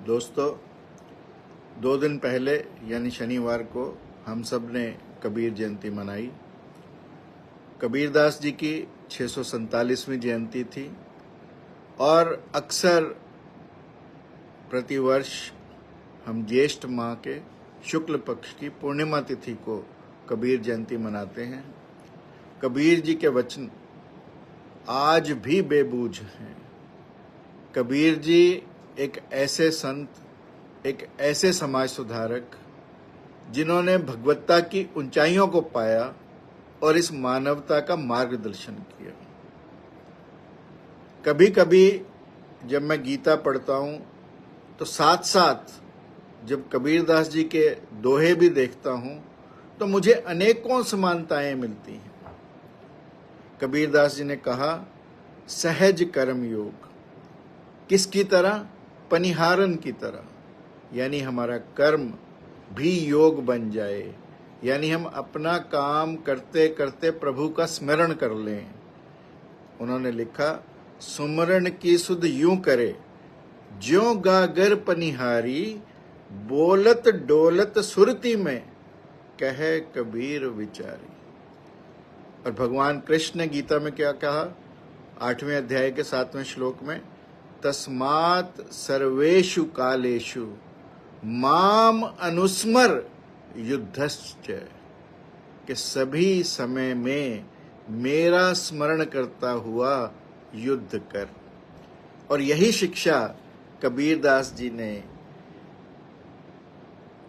दोस्तों, 2 दिन पहले यानी शनिवार को हम सब ने कबीर जयंती मनाई। कबीरदास जी की 647वीं जयंती थी और अक्सर प्रतिवर्ष हम ज्येष्ठ माह के शुक्ल पक्ष की पूर्णिमा तिथि को कबीर जयंती मनाते हैं। कबीर जी के वचन आज भी बेबूझ हैं। कबीर जी एक ऐसे संत, एक ऐसे समाज सुधारक जिन्होंने भगवत्ता की ऊंचाइयों को पाया और इस मानवता का मार्गदर्शन किया। कभी कभी जब मैं गीता पढ़ता हूं तो साथ साथ जब कबीरदास जी के दोहे भी देखता हूं तो मुझे अनेकों समानताएं मिलती हैं। कबीरदास जी ने कहा, सहज कर्म योग। किसकी तरह? पनिहारन की तरह, यानी हमारा कर्म भी योग बन जाए, यानी हम अपना काम करते करते प्रभु का स्मरण कर लें। उन्होंने लिखा, सुमरण की सुध यूं करे, ज्यों गागर पनिहारी, बोलत डोलत सुरती में, कहे कबीर विचारी। और भगवान कृष्ण ने गीता में क्या कहा? 8वें अध्याय के 7वें श्लोक में, तस्मात् सर्वेषु कालेषु माम अनुस्मर युद्धश्च, कि सभी समय में मेरा स्मरण करता हुआ युद्ध कर। और यही शिक्षा कबीरदास जी ने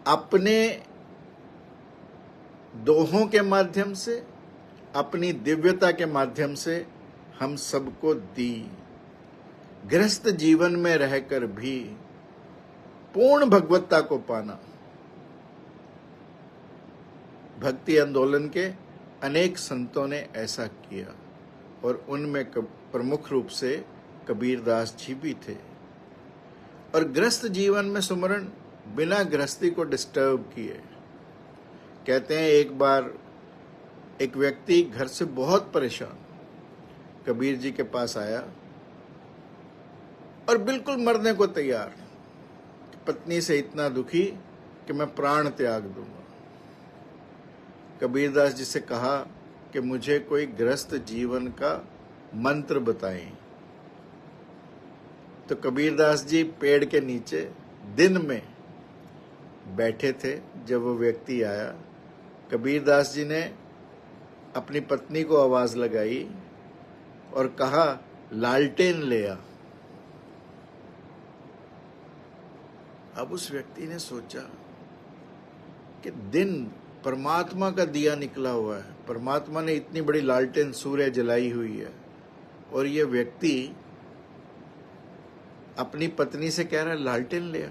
अपने दोहों के माध्यम से, अपनी दिव्यता के माध्यम से हम सबको दी। गृहस्थ जीवन में रहकर भी पूर्ण भगवत्ता को पाना। भक्ति आंदोलन के अनेक संतों ने ऐसा किया और उनमें प्रमुख रूप से कबीरदास जी भी थे। और गृहस्थ जीवन में सुमरण बिना गृहस्थी को डिस्टर्ब किए। कहते हैं एक बार एक व्यक्ति घर से बहुत परेशान कबीर जी के पास आया और बिल्कुल मरने को तैयार, पत्नी से इतना दुखी कि मैं प्राण त्याग दूंगा। कबीरदास जी से कहा कि मुझे कोई गृहस्थ जीवन का मंत्र बताएं। तो कबीरदास जी पेड़ के नीचे दिन में बैठे थे। जब वो व्यक्ति आया, कबीरदास जी ने अपनी पत्नी को आवाज लगाई और कहा, लालटेन ले आ। अब उस व्यक्ति ने सोचा कि दिन परमात्मा का दिया निकला हुआ है, परमात्मा ने इतनी बड़ी लालटेन सूर्य जलाई हुई है, और ये व्यक्ति अपनी पत्नी से कह रहा है लालटेन ले आ।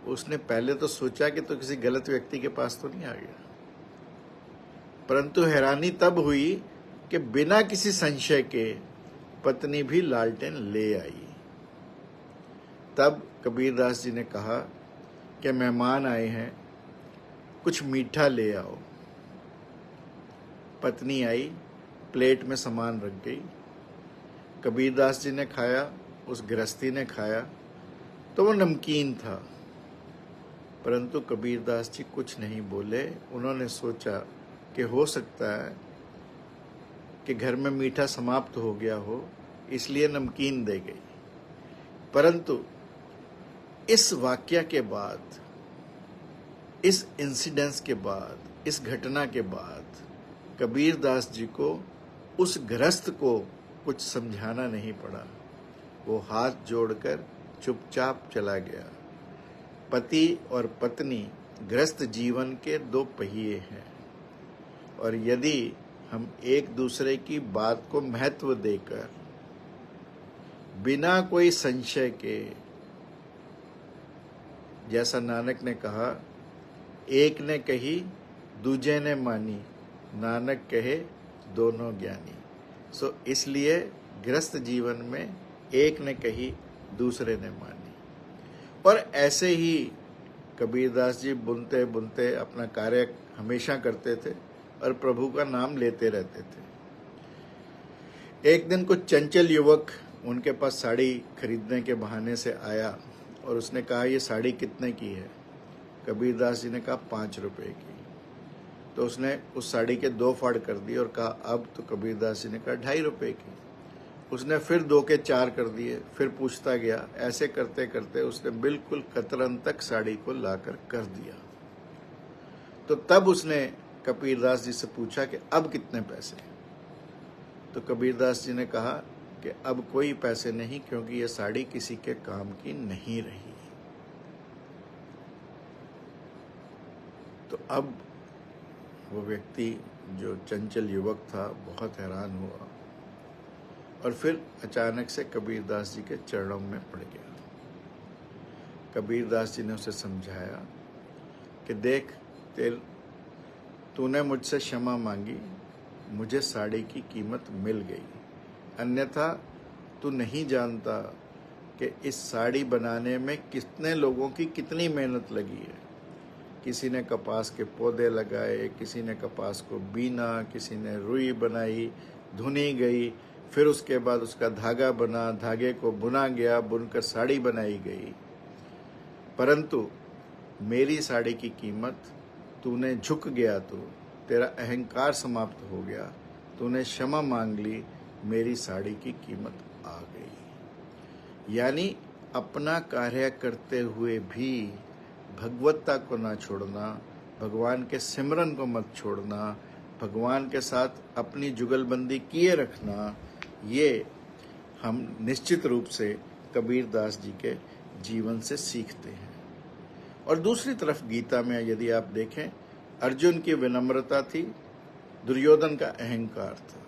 उसने पहले तो सोचा कि तो किसी गलत व्यक्ति के पास तो नहीं आ गया, परंतु हैरानी तब हुई कि बिना किसी संशय के पत्नी भी लालटेन ले आई। तब कबीरदास जी ने कहा कि मेहमान आए हैं, कुछ मीठा ले आओ। पत्नी आई, प्लेट में सामान रख गई। कबीरदास जी ने खाया, उस गृहस्थी ने खाया तो वो नमकीन था, परंतु कबीरदास जी कुछ नहीं बोले। उन्होंने सोचा कि हो सकता है कि घर में मीठा समाप्त हो गया हो, इसलिए नमकीन दे गई। परंतु इस वाक्य के बाद, इस इंसिडेंस के बाद, इस घटना के बाद कबीरदास जी को उस गृहस्थ को कुछ समझाना नहीं पड़ा। वो हाथ जोड़कर चुपचाप चला गया। पति और पत्नी गृहस्थ जीवन के 2 पहिए हैं, और यदि हम एक दूसरे की बात को महत्व देकर बिना कोई संशय के, जैसा नानक ने कहा, एक ने कही दूजे ने मानी, नानक कहे दोनों ज्ञानी। सो इसलिए गृहस्थ जीवन में एक ने कही दूसरे ने मानी। और ऐसे ही कबीरदास जी बुनते बुनते अपना कार्य हमेशा करते थे और प्रभु का नाम लेते रहते थे। एक दिन कुछ चंचल युवक उनके पास साड़ी खरीदने के बहाने से आया और उसने कहा ये साड़ी कितने की है? कबीरदास जी ने कहा 5 रुपए की। तो उसने उस साड़ी के 2 फाड़ कर दिए और कहा अब? तो कबीरदास जी ने कहा 2.5 रुपए की। उसने फिर 2 के 4 कर दिए, फिर पूछता गया। ऐसे करते करते उसने बिल्कुल कतरन तक साड़ी को लाकर कर दिया। तो तब उसने कबीरदास जी से पूछा कि अब कितने पैसे? तो कबीरदास जी ने कहा कि अब कोई पैसे नहीं, क्योंकि ये साड़ी किसी के काम की नहीं रही। तो अब वो व्यक्ति जो चंचल युवक था बहुत हैरान हुआ और फिर अचानक से कबीरदास जी के चरणों में पड़ गया। कबीरदास जी ने उसे समझाया कि देख, तूने मुझसे क्षमा मांगी, मुझे साड़ी की कीमत मिल गई, अन्यथा तू नहीं जानता कि इस साड़ी बनाने में कितने लोगों की कितनी मेहनत लगी है। किसी ने कपास के पौधे लगाए, किसी ने कपास को बीना, किसी ने रुई बनाई, धुनी गई, फिर उसके बाद उसका धागा बना, धागे को बुना गया, बुनकर साड़ी बनाई गई। परंतु मेरी साड़ी की कीमत तूने झुक गया, तो तेरा अहंकार समाप्त हो गया, तूने क्षमा मांग ली, मेरी साड़ी की कीमत आ गई। यानी अपना कार्य करते हुए भी भगवत्ता को ना छोड़ना, भगवान के सिमरन को मत छोड़ना, भगवान के साथ अपनी जुगलबंदी किए रखना, ये हम निश्चित रूप से कबीरदास जी के जीवन से सीखते हैं। और दूसरी तरफ गीता में यदि आप देखें, अर्जुन की विनम्रता थी, दुर्योधन का अहंकार था।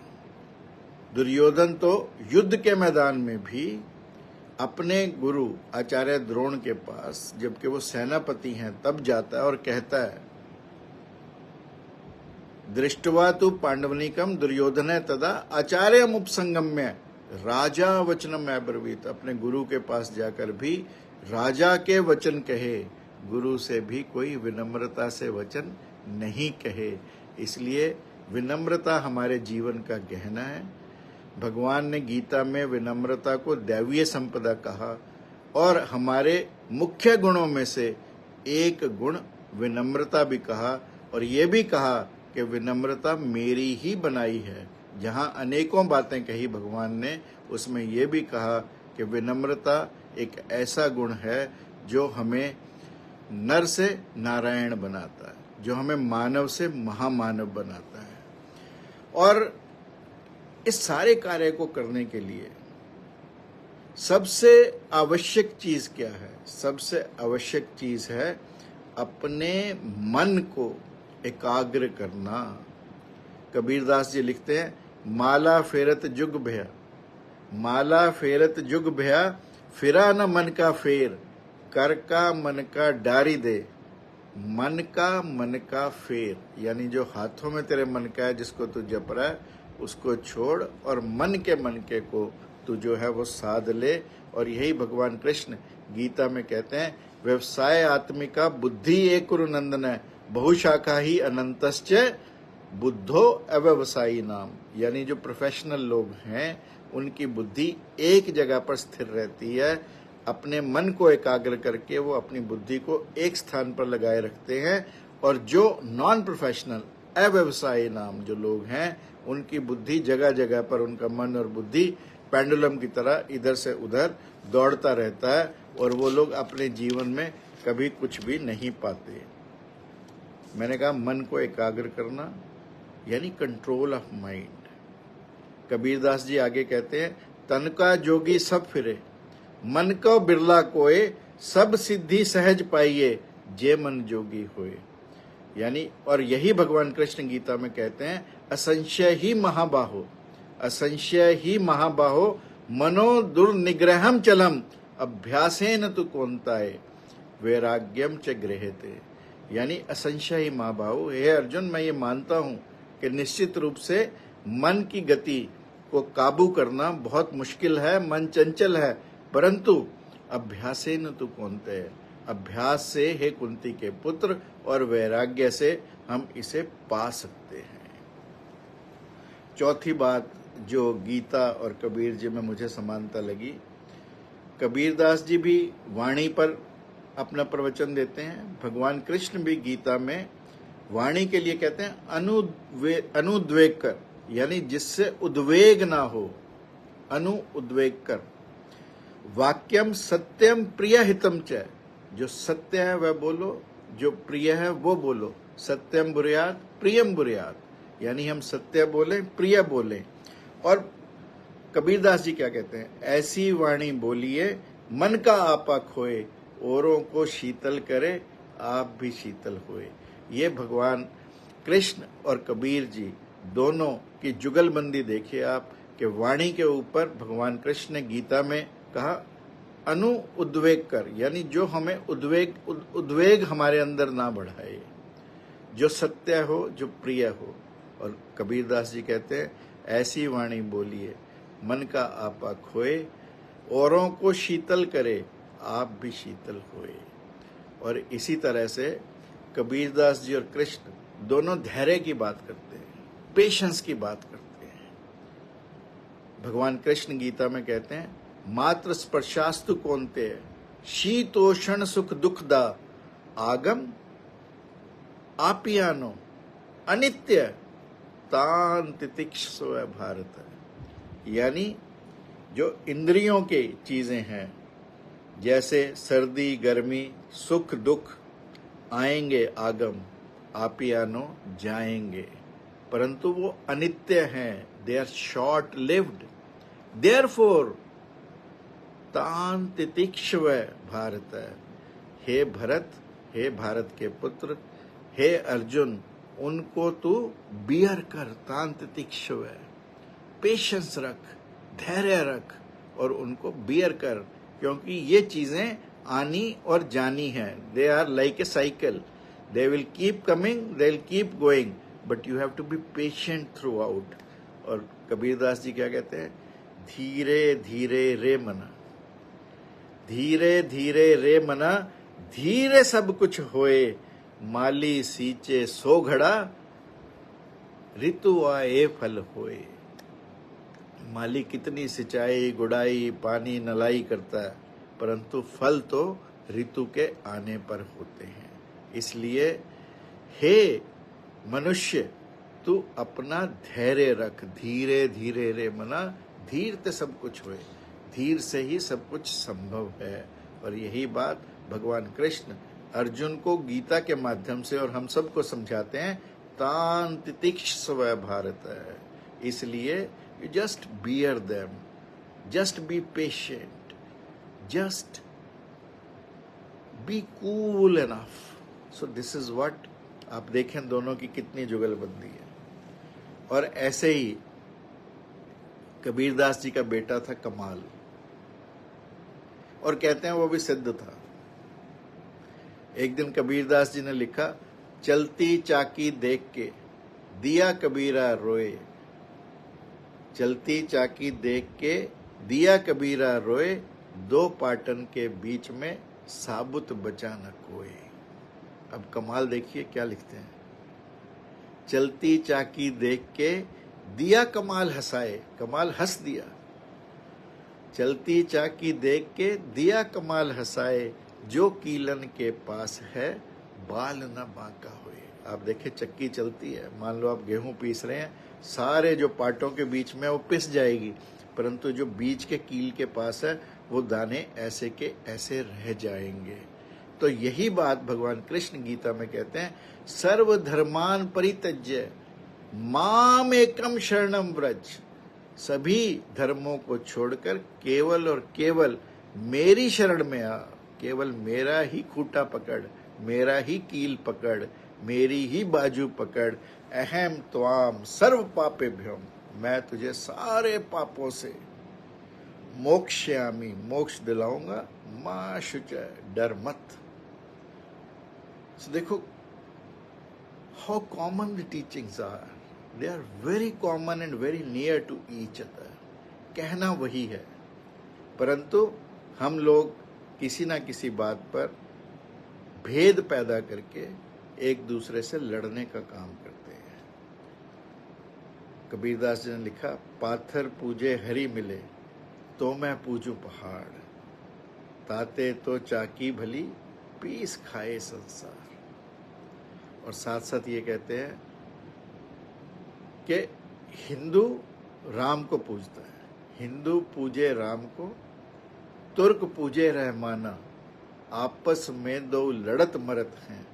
दुर्योधन तो युद्ध के मैदान में भी अपने गुरु आचार्य द्रोण के पास, जबकि वो सेनापति हैं, तब जाता है और कहता है, दृष्टवा तु पांडवनिकम दुर्योधन तदा आचार्यम उपसंगम्य राजा वचनम अब्रवीत। अपने गुरु के पास जाकर भी राजा के वचन कहे, गुरु से भी कोई विनम्रता से वचन नहीं कहे। इसलिए विनम्रता हमारे जीवन का गहना है। भगवान ने गीता में विनम्रता को दैवीय संपदा कहा और हमारे मुख्य गुणों में से एक गुण विनम्रता भी कहा, और ये भी कहा कि विनम्रता मेरी ही बनाई है। जहाँ अनेकों बातें कही भगवान ने, उसमें ये भी कहा कि विनम्रता एक ऐसा गुण है जो हमें नर से नारायण बनाता है, जो हमें मानव से महामानव बनाता है। और इस सारे कार्य को करने के लिए सबसे आवश्यक चीज क्या है? सबसे आवश्यक चीज है अपने मन को एकाग्र करना। कबीरदास जी लिखते हैं, माला फेरत जुग भया, माला फेरत जुग भया, फिरा न मन का फेर, कर का मन का डारी दे, मन का फेर। यानी जो हाथों में तेरे मन का है, जिसको तू जप रहा है, उसको छोड़ और मन के को तू जो है वो साध ले। और यही भगवान कृष्ण गीता में कहते हैं, व्यवसाय आत्मिका बुद्धि एक कुरु नंदन, बहुशाखा ही अनंतश्च बुद्धो अव्यवसायी नाम। यानी जो प्रोफेशनल लोग हैं, उनकी बुद्धि एक जगह पर स्थिर रहती है। अपने मन को एकाग्र करके वो अपनी बुद्धि को एक स्थान पर लगाए रखते हैं। और जो नॉन प्रोफेशनल अव्यवसायी नाम जो लोग हैं, उनकी बुद्धि जगह जगह पर, उनका मन और बुद्धि पेंडुलम की तरह इधर से उधर दौड़ता रहता है, और वो लोग अपने जीवन में कभी कुछ भी नहीं पाते। मैंने कहा मन को एकाग्र करना यानी control of mind. Kabirdas ji आगे कहते हैं, तन का जोगी सब फिरे, मन को बिरला कोय, सब सिद्धि सहज पाइये, जे मन जोगी होए। यानी और यही भगवान कृष्ण गीता में कहते हैं, असंशय ही महाबाहो, असंशय ही महाबाहो, मनो दुर्निग्रहम चलम, अभ्यासेन तु कौन्ताय, वैराग्यम च गृह्यते। यानी असंशय ही महाबाहो, हे अर्जुन, मैं ये मानता हूँ कि निश्चित रूप से मन की गति को काबू करना बहुत मुश्किल है, मन चंचल है, परंतु अभ्यासेन तु कौन्तेय, अभ्यास से हे कुंती के पुत्र और वैराग्य से हम इसे पा सकते हैं। चौथी बात जो गीता और कबीर जी में मुझे समानता लगी, कबीरदास जी भी वाणी पर अपना प्रवचन देते हैं। भगवान कृष्ण भी गीता में वाणी के लिए कहते हैं अनुद्वेग कर, यानी जिससे उद्वेग ना हो, उद्वेग कर। वाक्यम सत्यम प्रिय हितम च, जो सत्य है वह बोलो, जो प्रिय है वो बोलो। सत्यम बुर्यात प्रियम बुर्यात, यानी हम सत्य बोलें, प्रिय बोलें। और कबीरदास जी क्या कहते हैं, ऐसी वाणी बोलिए मन का आपा खोए, औरों को शीतल करे आप भी शीतल होए। ये भगवान कृष्ण और कबीर जी दोनों की जुगलबंदी देखिए आप, कि वाणी के ऊपर भगवान कृष्ण ने गीता में कहा उद्वेग कर, यानी जो हमें उद्वेग हमारे अंदर ना बढ़ाए, जो सत्य हो, जो प्रिय हो। और कबीरदास जी कहते हैं ऐसी वाणी बोलिए मन का आपा खोए, औरों को शीतल करे आप भी शीतल होए। और इसी तरह से कबीरदास जी और कृष्ण दोनों धैर्य की बात करते हैं, पेशेंस की बात करते हैं। भगवान कृष्ण गीता में कहते हैं मात्र स्पर्शास्तु कौन्तेय शीतोषण सुख दुखदा आगम आपियानो अनित्य तान तितिक्षस्व भारत। यानी जो इंद्रियों की चीजें हैं, जैसे सर्दी गर्मी सुख दुख आएंगे आगम, आपियानो जाएंगे, परंतु वो अनित्य हैं, they are short lived. Therefore तान तितिक्षव भारत, हे भरत, हे भारत के पुत्र, हे अर्जुन, उनको तू बियर कर, तान तितिक्षव, पेशेंस रख, धैर्य रख और उनको बियर कर, क्योंकि ये चीजें आनी और जानी हैं। They are like a cycle, they will keep coming, they will keep going, but you have to be patient throughout. और कबीरदास जी क्या कहते हैं, धीरे धीरे रे मना, धीरे धीरे रे मना, धीरे सब कुछ होए, माली सींचे सो घड़ा, ऋतु आए फल होए। माली कितनी सिंचाई गुड़ाई पानी नलाई करता है, परंतु फल तो ऋतु के आने पर होते हैं। इसलिए हे मनुष्य, तू अपना धैर्य रख, धीरे धीरे रे मना, धीर ते सब कुछ होए, धीर से ही सब कुछ संभव है। और यही बात भगवान कृष्ण अर्जुन को गीता के माध्यम से और हम सबको समझाते हैं, तान तितिक्षस्व भारत। इसलिए you just bear them, just be patient, just be cool enough. So this is what, आप देखें दोनों की कितनी जुगलबंदी है। और ऐसे ही कबीरदास जी का बेटा था कमाल, और कहते हैं वो भी सिद्ध था। एक दिन कबीरदास जी ने लिखा, चलती चाकी देख के दिया कबीरा रोए, चलती चाकी देख के दिया कबीरा रोए, दो पाटन के बीच में साबुत बचा न कोई। अब कमाल देखिए क्या लिखते हैं, चलती चाकी देख के दिया कमाल हंसाए, कमाल हंस दिया। चलती चाकी देख के दिया कमाल हंसाए, जो कीलन के पास है बाल न बांका हुए। आप देखें चक्की चलती है, मान लो आप गेहूं पीस रहे हैं, सारे जो पाटों के बीच में वो पिस जाएगी, परंतु जो बीच के कील के पास है वो दाने ऐसे के ऐसे रह जाएंगे। तो यही बात भगवान कृष्ण गीता में कहते हैं, सर्वधर्मान परित्यज्य माम एकम शरणम व्रज, सभी धर्मों को छोड़कर केवल और केवल मेरी शरण में आ, केवल मेरा ही खूंटा पकड़, मेरा ही कील पकड़, मेरी ही बाजू पकड़। अहम त्वाम सर्व पापेभ्यम, मैं तुझे सारे पापों से मोक्षयामी, मोक्ष दिलाऊंगा, मां शुच, डर मत। So देखो how common the teachings are, they are very common and very near to each other। कहना वही है, परंतु हम लोग किसी ना किसी बात पर भेद पैदा करके एक दूसरे से लड़ने का काम करते हैं। कबीरदास जी ने लिखा, पाथर पूजे हरि मिले तो मैं पूजू पहाड़, ताते तो चाकी भली पीस खाए संसार। और साथ साथ ये कहते हैं कि हिंदू राम को पूजता है, हिंदू पूजे राम को, तुर्क पूजे रहमाना, आपस में दो लड़त मरत हैं,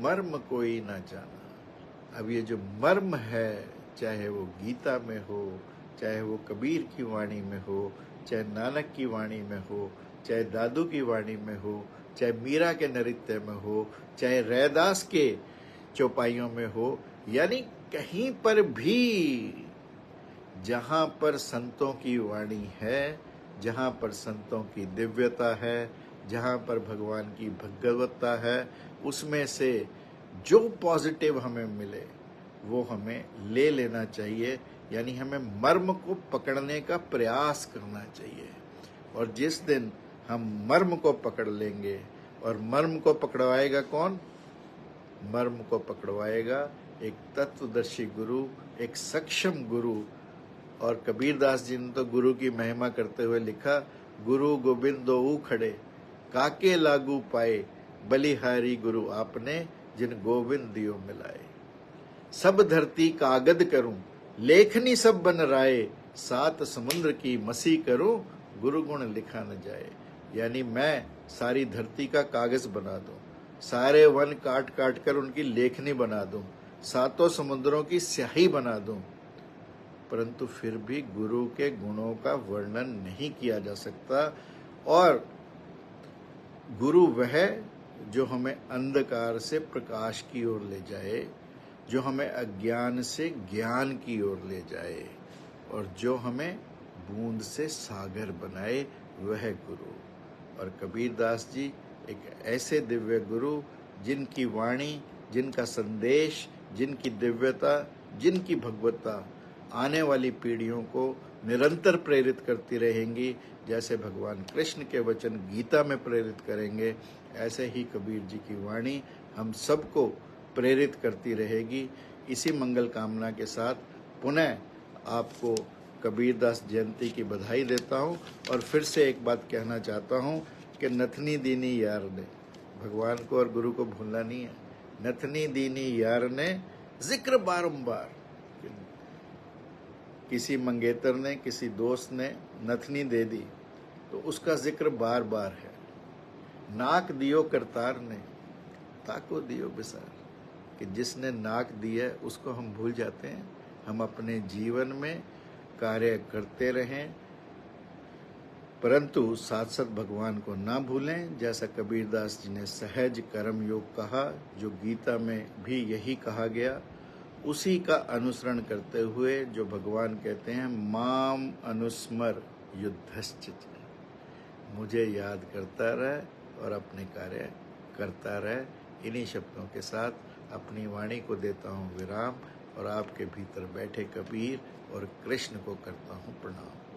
मर्म कोई ना जाना। अब ये जो मर्म है, चाहे वो गीता में हो, चाहे वो कबीर की वाणी में हो, चाहे नानक की वाणी में हो, चाहे दादू की वाणी में हो, चाहे मीरा के नृत्य में हो, चाहे रैदास के चौपाइयों में हो, यानी कहीं पर भी जहां पर संतों की वाणी है, जहां पर संतों की दिव्यता है, जहां पर भगवान की भगवत्ता है, उसमें से जो पॉजिटिव हमें मिले वो हमें ले लेना चाहिए। यानी हमें मर्म को पकड़ने का प्रयास करना चाहिए। और जिस दिन हम मर्म को पकड़ लेंगे, और मर्म को पकड़वाएगा कौन? मर्म को पकड़वाएगा एक तत्वदर्शी गुरु, एक सक्षम गुरु। और कबीरदास जी ने तो गुरु की महिमा करते हुए लिखा, गुरु गोविंद दो खड़े, काके लागू पाए, बलिहारी गुरु आपने, जिन गोविंद दियो मिलाए। सब धरती कागद करूं, लेखनी सब बन राय, सात समुद्र की मसी करूं, गुरु गुण लिखा न जाए। यानी मैं सारी धरती का कागज बना दूं, सारे वन काट काट कर उनकी लेखनी बना दूं, सातों समुद्रों की स्याही बना दूं, परंतु फिर भी गुरु के गुणों का वर्णन नहीं किया जा सकता। और गुरु वह जो हमें अंधकार से प्रकाश की ओर ले जाए, जो हमें अज्ञान से ज्ञान की ओर ले जाए, और जो हमें बूंद से सागर बनाए, वह गुरु। और कबीरदास जी एक ऐसे दिव्य गुरु, जिनकी वाणी, जिनका संदेश, जिनकी दिव्यता, जिनकी भगवत्ता आने वाली पीढ़ियों को निरंतर प्रेरित करती रहेंगी। जैसे भगवान कृष्ण के वचन गीता में प्रेरित करेंगे, ऐसे ही कबीर जी की वाणी हम सबको प्रेरित करती रहेगी। इसी मंगल कामना के साथ पुनः आपको कबीरदास जयंती की बधाई देता हूँ। और फिर से एक बात कहना चाहता हूँ कि नथनी दीनी यार ने, भगवान को और गुरु को भूलना नहीं है। नथनी दीनी यार ने जिक्र बारंबार, किसी मंगेतर ने, किसी दोस्त ने नथनी दे दी तो उसका जिक्र बार बार है। नाक दियो करतार ने, ताको दियो बिसार, कि जिसने नाक दी है उसको हम भूल जाते हैं। हम अपने जीवन में कार्य करते रहें, परंतु साथ साथ भगवान को ना भूलें। जैसा कबीरदास जी ने सहज कर्म योग कहा, जो गीता में भी यही कहा गया, उसी का अनुसरण करते हुए जो भगवान कहते हैं, माम अनुस्मर युद्धश्च, मुझे याद करता रहे और अपने कार्य करता रहे। इन्हीं शब्दों के साथ अपनी वाणी को देता हूँ विराम, और आपके भीतर बैठे कबीर और कृष्ण को करता हूँ प्रणाम।